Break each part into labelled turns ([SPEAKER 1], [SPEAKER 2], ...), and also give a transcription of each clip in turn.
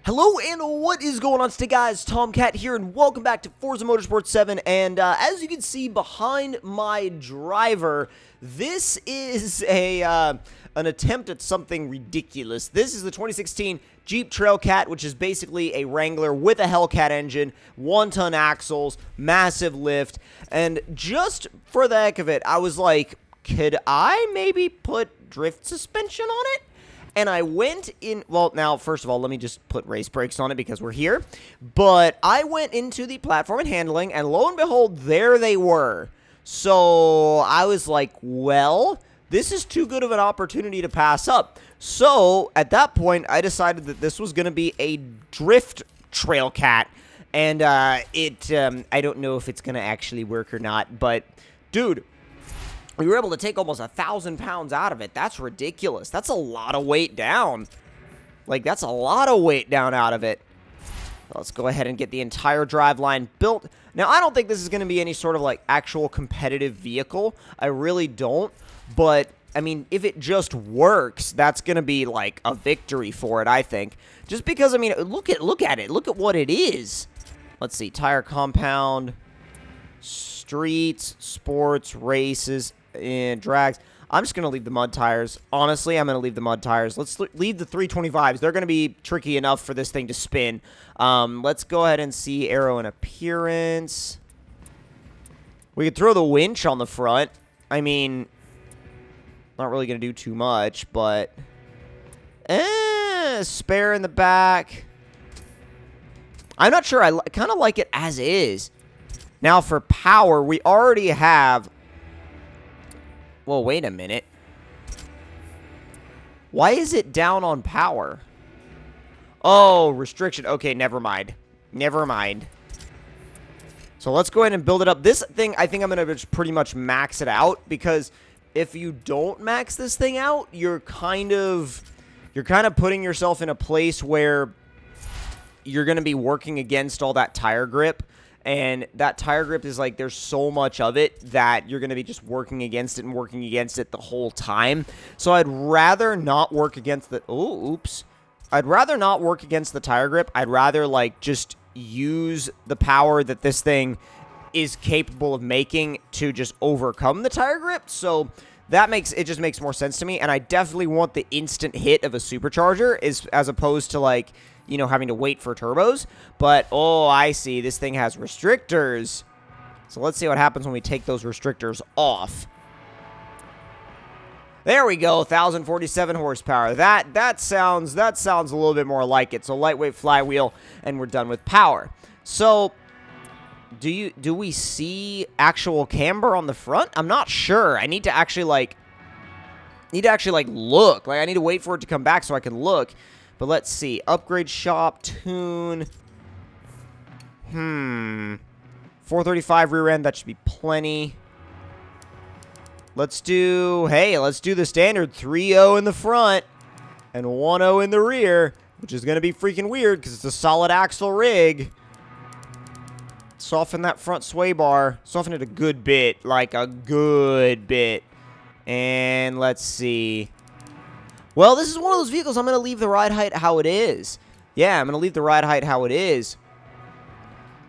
[SPEAKER 1] Hello and what is going on today, guys? Tomcat here and welcome back to Forza Motorsport 7, and as you can see behind my driver, this is an attempt at something ridiculous. This is the 2016 Jeep Trailcat, which is basically a Wrangler with a Hellcat engine, 1-ton axles, massive lift, and just for the heck of it, I was like, could I maybe put drift suspension on it? And I went in, well, now, first of all, let me just put race brakes on it because we're here. But I went into the platform and handling, and lo and behold, there they were. So I was like, well, this is too good of an opportunity to pass up. So at that point, I decided that this was going to be a drift Trailcat. And I don't know if it's going to actually work or not. But, dude, we were able to take almost 1,000 pounds out of it. That's ridiculous. That's a lot of weight down. Like, that's a lot of weight down out of it. Let's go ahead and get the entire driveline built. Now, I don't think this is going to be any sort of, like, actual competitive vehicle. I really don't. But, I mean, if it just works, that's going to be, like, a victory for it, I think. Just because, I mean, look at it. Look at what it is. Let's see. Tire compound, streets, sports, races, and drags. I'm just going to leave the mud tires. Honestly, I'm going to leave the mud tires. Let's leave the 325s. They're going to be tricky enough for this thing to spin. Let's go ahead and see aero and appearance. We could throw the winch on the front. I mean, not really going to do too much, but spare in the back. I'm not sure. I kind of like it as is. Now, for power, we already have... Well, wait a minute. Why is it down on power? Oh, restriction. Okay, never mind. Never mind. So let's go ahead and build it up. This thing, I think I'm going to just pretty much max it out, because if you don't max this thing out, you're kind of putting yourself in a place where you're going to be working against all that tire grip. And that tire grip is like, there's so much of it that you're going to be just working against it and working against it the whole time. So I'd rather not work against the... Oh, oops. I'd rather not work against the tire grip. I'd rather, like, just use the power that this thing is capable of making to just overcome the tire grip. So that just makes more sense to me. And I definitely want the instant hit of a supercharger as opposed to, like, you know, having to wait for turbos. But, oh, I see. This thing has restrictors. So let's see what happens when we take those restrictors off. There we go. 1,047 horsepower. That sounds a little bit more like it. So lightweight flywheel, and we're done with power. So do we see actual camber on the front? I'm not sure. I need to actually look. Like, I need to wait for it to come back so I can look. But let's see. Upgrade shop, tune. 435 rear end. That should be plenty. Let's do the standard 3.0 in the front and 1.0 in the rear, which is going to be freaking weird because it's a solid axle rig. Soften that front sway bar. Soften it a good bit. Like a good bit. And let's see. Well, this is one of those vehicles I'm going to leave the ride height how it is. Yeah, I'm going to leave the ride height how it is.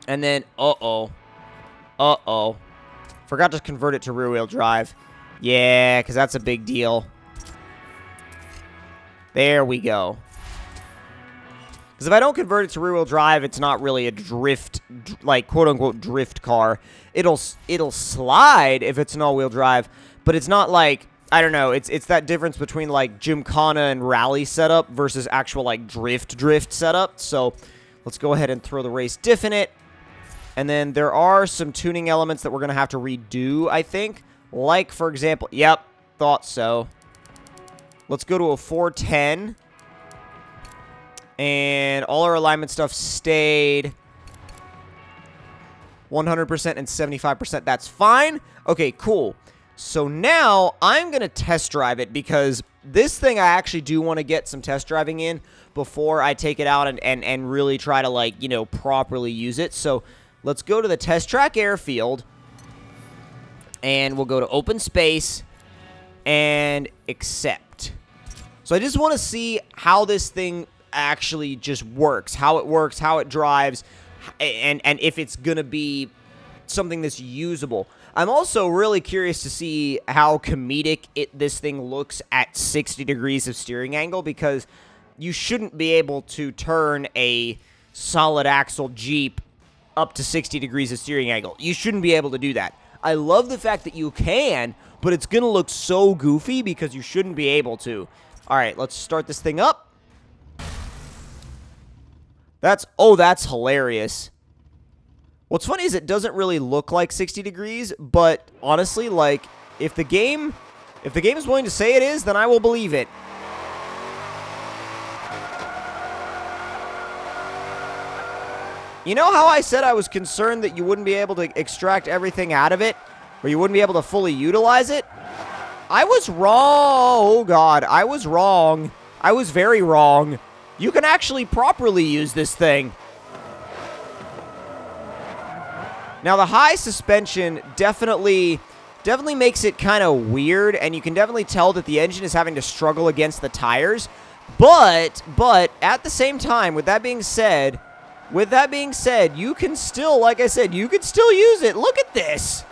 [SPEAKER 1] And then, uh-oh. Forgot to convert it to rear-wheel drive. Yeah, because that's a big deal. There we go. Because if I don't convert it to rear-wheel drive, it's not really a drift, like, quote-unquote drift car. It'll slide if it's an all-wheel drive, but it's not like... I don't know, it's that difference between, like, Gymkhana and rally setup versus actual, like, drift setup. So let's go ahead and throw the race diff in it. And then there are some tuning elements that we're going to have to redo, I think. Like, for example, yep, thought so. Let's go to a 410. And all our alignment stuff stayed 100% and 75%. That's fine. Okay, cool. So now I'm going to test drive it because this thing I actually do want to get some test driving in before I take it out and really try to, like, you know, properly use it. So let's go to the test track airfield and we'll go to open space and accept. So I just want to see how this thing actually just works, how it drives, and if it's going to be something that's usable. I'm also really curious to see how comedic this thing looks at 60 degrees of steering angle, because you shouldn't be able to turn a solid axle Jeep up to 60 degrees of steering angle. You shouldn't be able to do that. I love the fact that you can, but it's going to look so goofy because you shouldn't be able to. All right, let's start this thing up. That's hilarious. What's funny is it doesn't really look like 60 degrees, but honestly, like, if the game is willing to say it is, then I will believe it. You know how I said I was concerned that you wouldn't be able to extract everything out of it, or you wouldn't be able to fully utilize it? I was wrong. Oh, God, I was wrong. I was very wrong. You can actually properly use this thing. Now, the high suspension definitely makes it kind of weird, and you can definitely tell that the engine is having to struggle against the tires. But at the same time, with that being said, you can still, like I said, you can still use it. Look at this.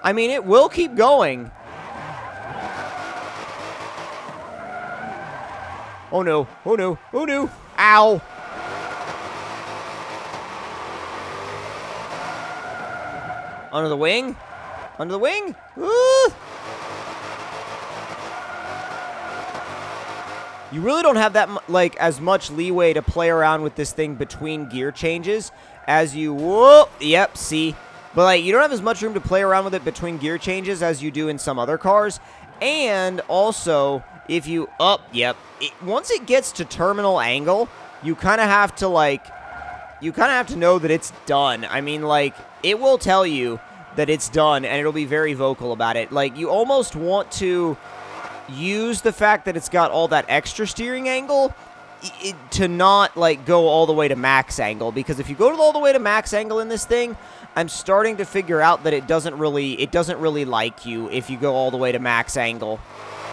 [SPEAKER 1] I mean, it will keep going. Oh, no. Oh, no. Oh, no. Ow. Under the wing? Under the wing? Ooh. You really don't have that, as much leeway to play around with this thing between gear changes as you, whoop, yep, see? But, like, you don't have as much room to play around with it between gear changes as you do in some other cars. And also, if you, once it gets to terminal angle, you kind of have to, know that it's done. I mean, like, it will tell you that it's done, and it'll be very vocal about it. Like, you almost want to use the fact that it's got all that extra steering angle to not, like, go all the way to max angle, because if you go all the way to max angle in this thing, I'm starting to figure out that it doesn't really like you if you go all the way to max angle,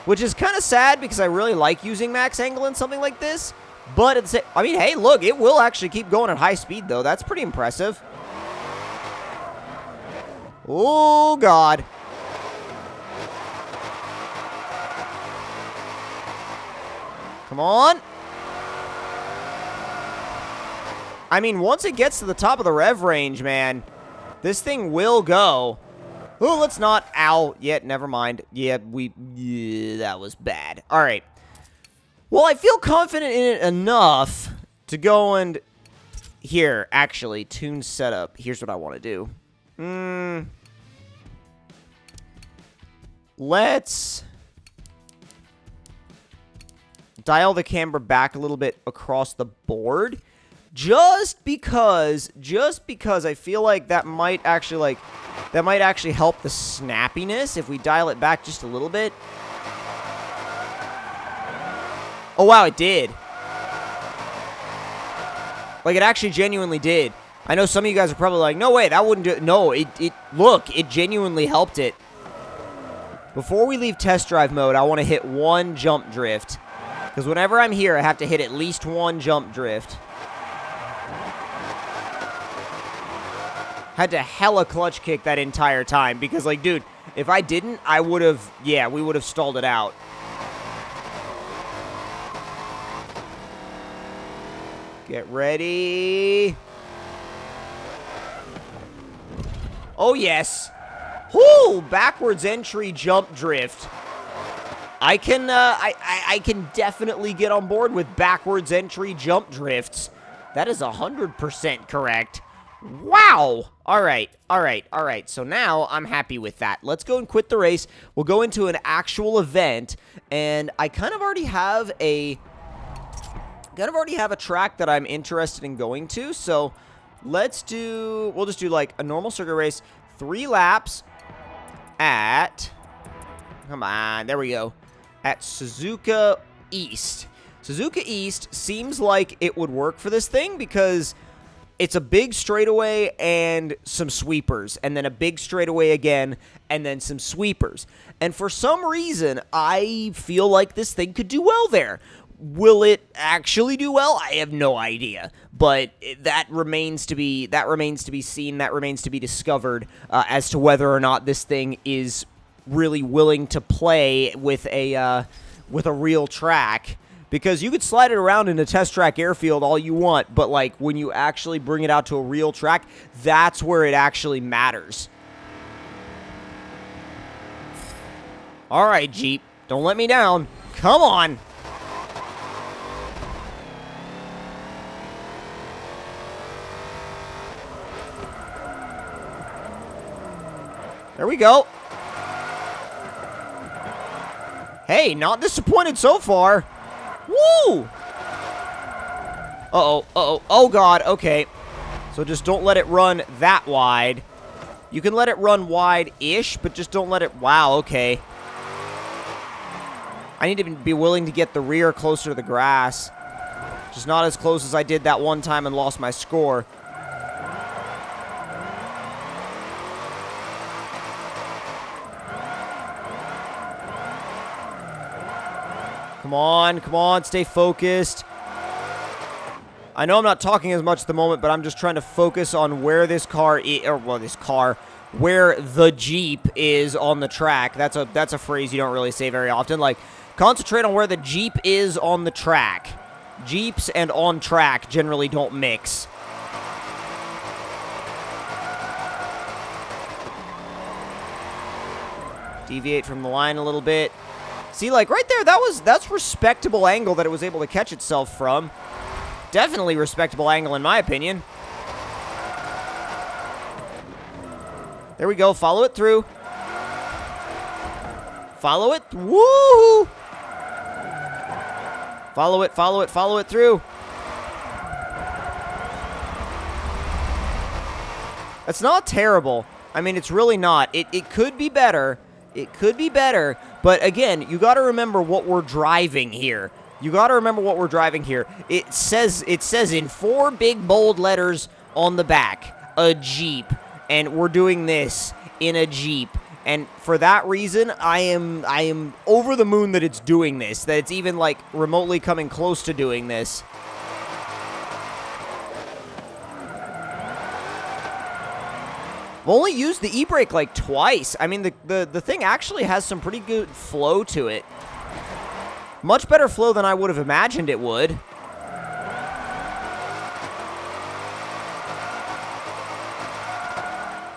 [SPEAKER 1] which is kind of sad because I really like using max angle in something like this. But I mean, hey, look, it will actually keep going at high speed, though. That's pretty impressive. Oh, God. Come on. I mean, once it gets to the top of the rev range, man, this thing will go. Oh, let's not. Ow. Yeah, never mind. Yeah, that was bad. All right. Well, I feel confident in it enough to go and... Here, actually, tune setup. Here's what I want to do. Let's dial the camber back a little bit across the board. Just because I feel like that might actually help the snappiness if we dial it back just a little bit. Oh, wow, it did. Like, it actually genuinely did. I know some of you guys are probably like, no way, that wouldn't do it. No, look, it genuinely helped it. Before we leave test drive mode, I want to hit one jump drift. Because whenever I'm here, I have to hit at least one jump drift. Had to hella clutch kick that entire time. Because, like, dude, if I didn't, I would have, yeah, we would have stalled it out. Get ready. Oh, yes. Whoo! Backwards entry jump drift. I can definitely get on board with backwards entry jump drifts. That is 100% correct. Wow! Alright. So now I'm happy with that. Let's go and quit the race. We'll go into an actual event. And I kind of already have a track that I'm interested in going to. So we'll just do like a normal circuit race. 3 laps at, come on, there we go, at Suzuka East. Suzuka East seems like it would work for this thing because it's a big straightaway and some sweepers, and then a big straightaway again, and then some sweepers. And for some reason, I feel like this thing could do well there. Will it actually do well? I have no idea, but that remains to be seen. That remains to be discovered as to whether or not this thing is really willing to play with a real track. Because you could slide it around in a test track airfield all you want, but like when you actually bring it out to a real track, that's where it actually matters. All right, Jeep, don't let me down. Come on. There we go. Hey, not disappointed so far. Woo! Uh-oh, uh-oh, oh god, okay. So just don't let it run that wide. You can let it run wide-ish, but just don't let it... Wow, okay. I need to be willing to get the rear closer to the grass. Just not as close as I did that one time and lost my score. Come on, stay focused. I know I'm not talking as much at the moment, but I'm just trying to focus on where this car where the Jeep is on the track. That's a phrase you don't really say very often. Like, concentrate on where the Jeep is on the track. Jeeps and on track generally don't mix. Deviate from the line a little bit. See, like, right there, that's respectable angle that it was able to catch itself from. Definitely respectable angle, in my opinion. There we go. Follow it through. Follow it. Woo! Follow it through. That's not terrible. I mean, it's really not. It could be better. It could be better, but again, you got to remember what we're driving here. It says in 4 big bold letters on the back, a Jeep, and we're doing this in a Jeep. And for that reason, I am over the moon that it's doing this, that it's even like remotely coming close to doing this. I've only used the e-brake like twice. I mean, the thing actually has some pretty good flow to it. Much better flow than I would have imagined it would.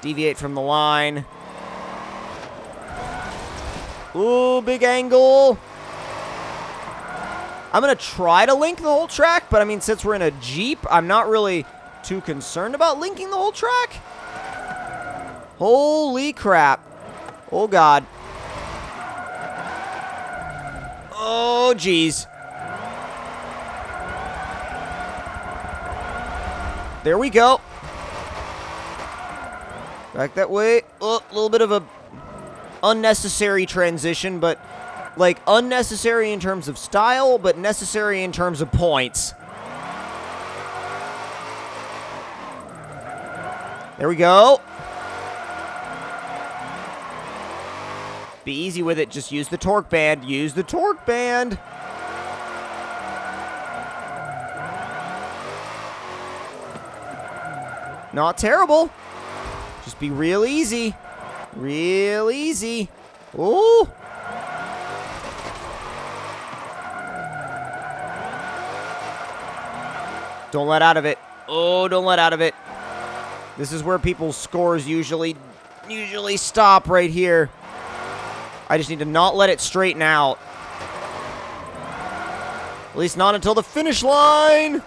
[SPEAKER 1] Deviate from the line. Ooh, big angle. I'm going to try to link the whole track, but I mean, since we're in a Jeep, I'm not really too concerned about linking the whole track. Holy crap. Oh, God. Oh, jeez. There we go. Back that way. Oh, a little bit of a unnecessary transition, but like unnecessary in terms of style, but necessary in terms of points. There we go. Be easy with it. Just use the torque band. Use the torque band. Not terrible. Just be real easy. Real easy. Ooh. Don't let out of it. Oh, don't let out of it. This is where people's scores usually stop right here. I just need to not let it straighten out. At least not until the finish line.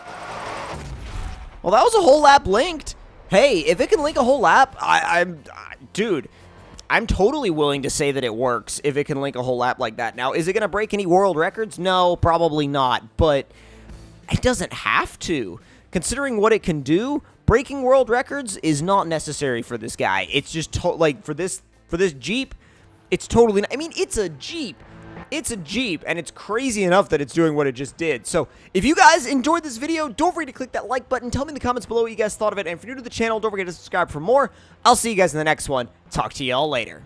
[SPEAKER 1] Well, that was a whole lap linked. Hey, if it can link a whole lap, dude, I'm totally willing to say that it works if it can link a whole lap like that. Now, is it going to break any world records? No, probably not, but it doesn't have to. Considering what it can do, breaking world records is not necessary for this guy. It's just, like, for this Jeep, it's totally, I mean, it's a Jeep. it's a Jeep, and it's crazy enough that it's doing what it just did. So if you guys enjoyed this video, don't forget to click that like button. Tell me in the comments below what you guys thought of it. And if you're new to the channel, don't forget to subscribe for more. I'll see you guys in the next one. Talk to y'all later.